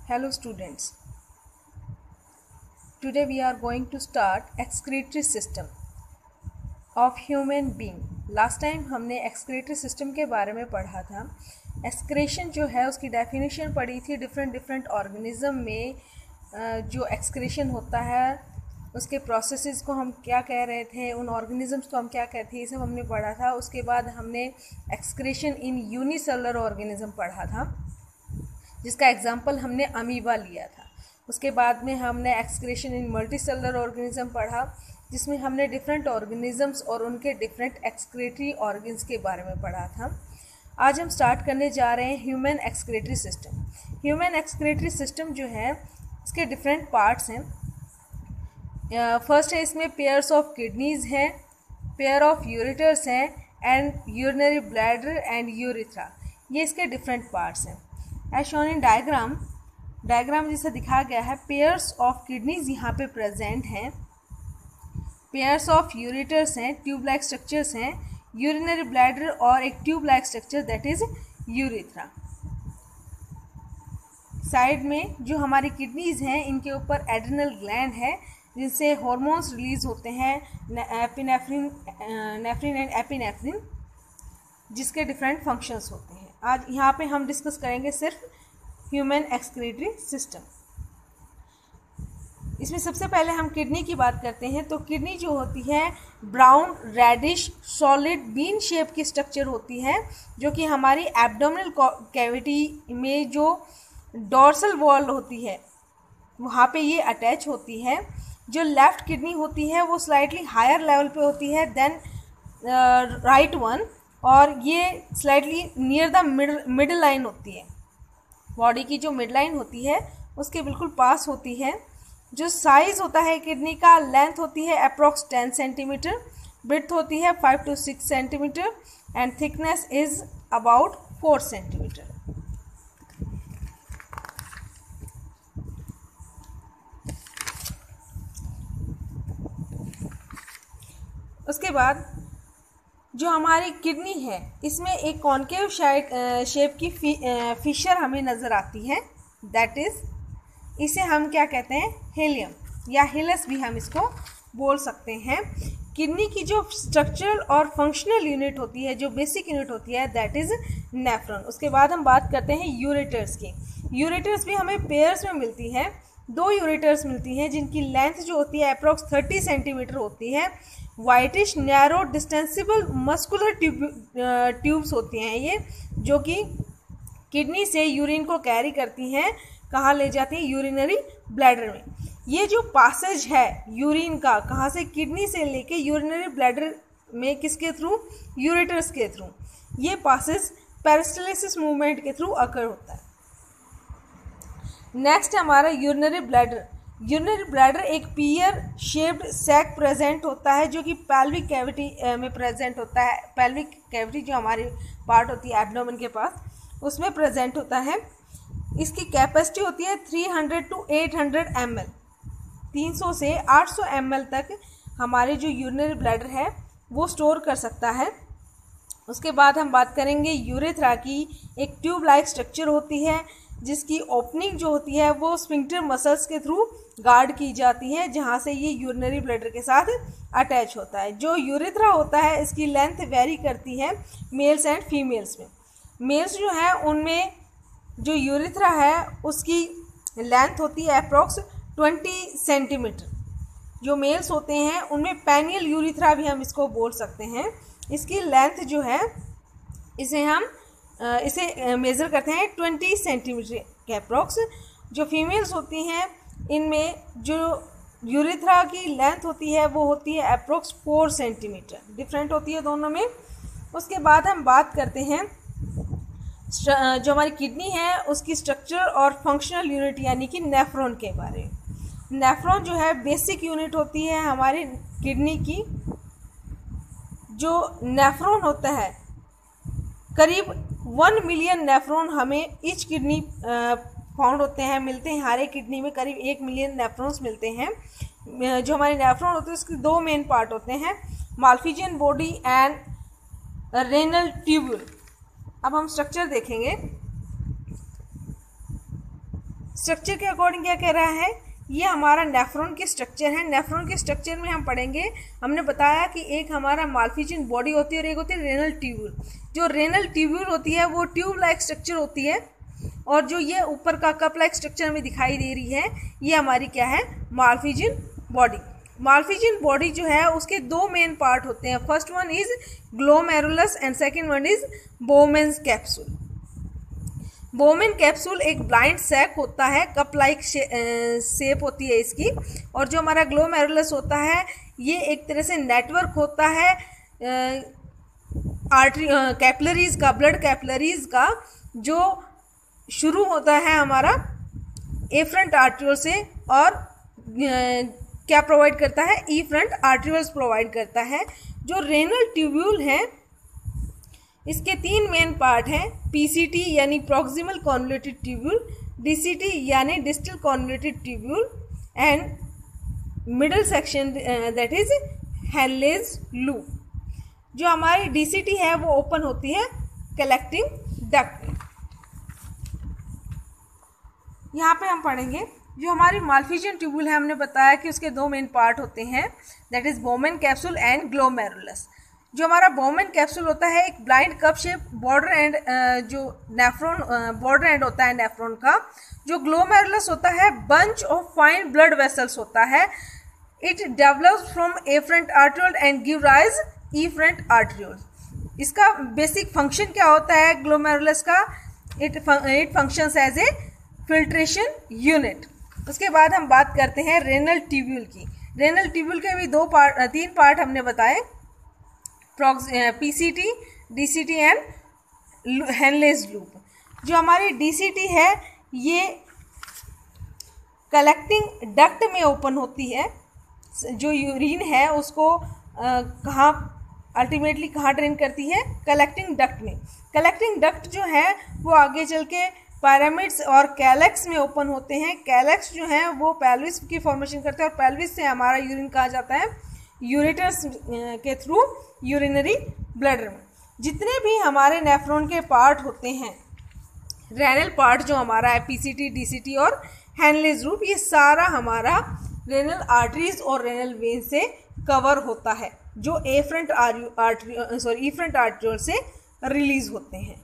Hello students, today we are going to start excretory system of human being. Last time हमने excretory system के बारे में पढ़ा था. excretion जो है उसकी definition पढ़ी थी. different organism में जो excretion होता है उसके processes को हम क्या कह रहे थे, उन organisms को हम क्या कहते थे, ये सब हमने पढ़ा था. उसके बाद हमने excretion in unicellular organism पढ़ा था जिसका एग्जाम्पल हमने अमीबा लिया था. उसके बाद में हमने एक्सक्रीशन इन मल्टीसेलुलर ऑर्गेनिज्म पढ़ा जिसमें हमने डिफरेंट ऑर्गेनिजम्स और उनके डिफरेंट एक्सक्रेटरी ऑर्गन्स के बारे में पढ़ा था. आज हम स्टार्ट करने जा रहे हैं human excretory system. Human excretory system जो है इसके डिफरेंट पार्ट्स हैं. फर्स्ट है इसमें पेयर्स ऑफ किडनीज हैं, पेयर ऑफ यूरेटर्स हैं and urinary bladder and urethra. ये इसके डिफरेंट पार्ट्स हैं. एज शोन इन डायग्राम जिसे दिखाया गया है, पेयर्स ऑफ किडनीज यहाँ पे प्रेजेंट हैं, पेयर्स ऑफ यूरेटर्स हैं, ट्यूब लाइक स्ट्रक्चर्स हैं, यूरिनरी ब्लैडर और एक tube like structure that is urethra. Side में जो हमारी किडनीज हैं इनके ऊपर एड्रिनल ग्लैंड है जिनसे हॉर्मोन्स रिलीज होते हैं, नेफ्रिन एंड एपिनेफ्रिन, जिसके डिफरेंट फंक्शंस होते हैं. आज यहाँ पे हम डिस्कस करेंगे सिर्फ ह्यूमन एक्सक्रीटरी सिस्टम. इसमें सबसे पहले हम किडनी की बात करते हैं. तो किडनी जो होती है brown reddish solid bean shape की स्ट्रक्चर होती है जो कि हमारी एब्डोमिनल कैविटी में जो डोर्सल वॉल होती है वहाँ पे ये अटैच होती है. जो लेफ्ट किडनी होती है वो स्लाइटली हायर लेवल पे होती है देन राइट वन, और ये slightly near the middle line होती है. बॉडी की जो मिड लाइन होती है उसके बिल्कुल पास होती है. जो साइज़ होता है किडनी का, लेंथ होती है अप्रॉक्स 10 सेंटीमीटर, ब्रेड्थ होती है 5 to 6 centimetre and thickness is about 4 centimetre. उसके बाद जो हमारी किडनी है इसमें एक कॉन्केव शेप की फिशर हमें नज़र आती है, दैट इज़ इसे हम क्या कहते हैं, हेलियम या हिलस भी हम इसको बोल सकते हैं. किडनी की जो स्ट्रक्चरल और फंक्शनल यूनिट होती है, जो बेसिक यूनिट होती है, दैट इज़ नेफ्रॉन. उसके बाद हम बात करते हैं यूरेटर्स की. यूरेटर्स भी हमें पेयर्स में मिलती है. 2 यूरेटर्स मिलती हैं जिनकी लेंथ जो होती है अप्रॉक्स 30 सेंटीमीटर होती है. वाइटिश नैरो डिस्टेंसिबल मस्कुलर ट्यूब्स होती हैं ये, जो कि किडनी से यूरिन को कैरी करती हैं. कहाँ ले जाती हैं, यूरिनरी ब्लैडर में. ये जो पासेज है यूरिन का कहाँ से, किडनी से लेके यूरिनरी ब्लैडर में, किसके थ्रू, यूरेटर्स के थ्रू. ये पासेज पेरिस्टालसिस मूवमेंट के थ्रू अकर होता है. नेक्स्ट है हमारा यूरिनरी ब्लैडर. यूरिनरी ब्लैडर एक पियर शेप्ड सैक प्रेजेंट होता है जो कि पेल्विक कैविटी में प्रेजेंट होता है. पेल्विक कैविटी जो हमारी पार्ट होती है एब्डोमेन के पास, उसमें प्रेजेंट होता है. इसकी कैपेसिटी होती है 300 to 800 ml. 300 से 800 ml तक हमारे जो यूरिनरी ब्लैडर है वो स्टोर कर सकता है. उसके बाद हम बात करेंगे यूरेथ्रा की. एक ट्यूब लाइक स्ट्रक्चर होती है जिसकी ओपनिंग जो होती है वो स्फिंक्टर मसल्स के थ्रू गार्ड की जाती है, जहाँ से ये यूरिनरी ब्लैडर के साथ अटैच होता है. जो यूरेथ्रा होता है इसकी लेंथ वेरी करती है मेल्स एंड फीमेल्स में. मेल्स जो है उनमें जो यूरेथ्रा है उसकी लेंथ होती है अप्रॉक्स 20 सेंटीमीटर. जो मेल्स होते हैं उनमें पेनियल यूरेथ्रा भी हम इसको बोल सकते हैं. इसकी लेंथ जो है इसे मेज़र करते हैं 20 सेंटीमीटर के अप्रॉक्स. जो फीमेल्स होती हैं इनमें जो यूरेथ्रा की लेंथ होती है वो होती है अप्रॉक्स 4 सेंटीमीटर. डिफरेंट होती है दोनों में. उसके बाद हम बात करते हैं जो हमारी किडनी है उसकी स्ट्रक्चर और फंक्शनल यूनिट यानी कि नेफ्रॉन के बारे में. नेफ्रॉन जो है बेसिक यूनिट होती है हमारी किडनी की. जो नेफ्रॉन होता है करीब 1 मिलियन नेफ्रॉन हमें ईच किडनी फाउंड होते हैं, मिलते हैं. हर एक किडनी में करीब 1 मिलियन नेफ्रॉन्स मिलते हैं. जो हमारे नेफ्रॉन होते हैं उसके 2 मेन पार्ट होते हैं, Malpighian body and renal tubule. अब हम स्ट्रक्चर देखेंगे. स्ट्रक्चर के अकॉर्डिंग क्या कह रहा है, ये हमारा नेफ्रॉन के स्ट्रक्चर है। नेफ्रॉन के स्ट्रक्चर में हम पढ़ेंगे, हमने बताया कि एक हमारा माल्फिजियन बॉडी होती है और एक होती है रेनल ट्यूब्यूल। जो रेनल ट्यूब्यूल होती है वो ट्यूब लाइक स्ट्रक्चर होती है, और जो ये ऊपर का कप लाइक स्ट्रक्चर हमें दिखाई दे रही है, ये हमारी क्या है, माल्फिजियन बॉडी। माल्फिजियन बॉडी जो है उसके दो मेन पार्ट होते हैं। First one is glomerulus and second one is Bowman's capsule. Bowman capsule एक ब्लाइंड सैक होता है, कप लाइक शेप होती है इसकी। और जो हमारा ग्लोमेरुलस होता है ये एक तरह से नेटवर्क होता है आर्टरी कैपिलरीज का, ब्लड कैपिलरीज का, जो शुरू होता है हमारा एफ्रंट आर्ट्रियोल से और क्या प्रोवाइड करता है, इफ्रंट आर्ट्रियोल्स प्रोवाइड करता है। जो रेनल ट्यूब्यूल है इसके तीन मेन पार्ट हैं, पीसीटी यानी प्रॉक्सिमल कॉन्वोल्यूटेड ट्यूब्यूल, डीसीटी यानी distal convoluted tubule and middle section that is Henle's loop. जो हमारी डीसीटी है वो ओपन होती है कलेक्टिंग डक्ट में। यहाँ पे हम पढ़ेंगे जो हमारी माल्फिजियन ट्यूब्यूल है, हमने बताया कि उसके दो मेन पार्ट होते हैं, that is Bowman capsule and glomerulus. जो हमारा बोमेन कैप्सूल होता है एक blind cup shape border end जो नेफ्रॉन बॉर्डर एंड होता है नेफ्रॉन का। जो ग्लोमेरुलस होता है bunch of fine blood vessels होता है। It develops from afferent arteriole and give rise efferent arteriole. इसका बेसिक फंक्शन क्या होता है ग्लोमेरुलस का, it functions as a filtration unit. उसके बाद हम बात करते हैं रेनल ट्यूब्यूल की। रेनल ट्यूब्यूल के भी तीन पार्ट हमने बताए, PCT, DCT and Henle's loop. जो हमारी डीसीटी है ये कलेक्टिंग डक्ट में ओपन होती है। जो यूरिन है उसको कहाँ अल्टीमेटली कहाँ ड्रेन करती है, कलेक्टिंग डक्ट में। कलेक्टिंग डक्ट जो है वो आगे चल के पैरामिड्स और कैलेक्स में ओपन होते हैं। कैलेक्स जो है वो पेल्विस की फॉर्मेशन करते हैं और पेल्विस से हमारा यूरिन कहा जाता है यूरेटर्स के थ्रू यूरिनरी ब्लैडर में। जितने भी हमारे नेफ्रॉन के पार्ट होते हैं, रेनल पार्ट जो हमारा है पीसीटी, डीसीटी और हेनलेज लूप, ये सारा हमारा रेनल आर्टरीज और रेनल वेन से कवर होता है, जो इफ्रंट आर्ट्रियोल से रिलीज होते हैं।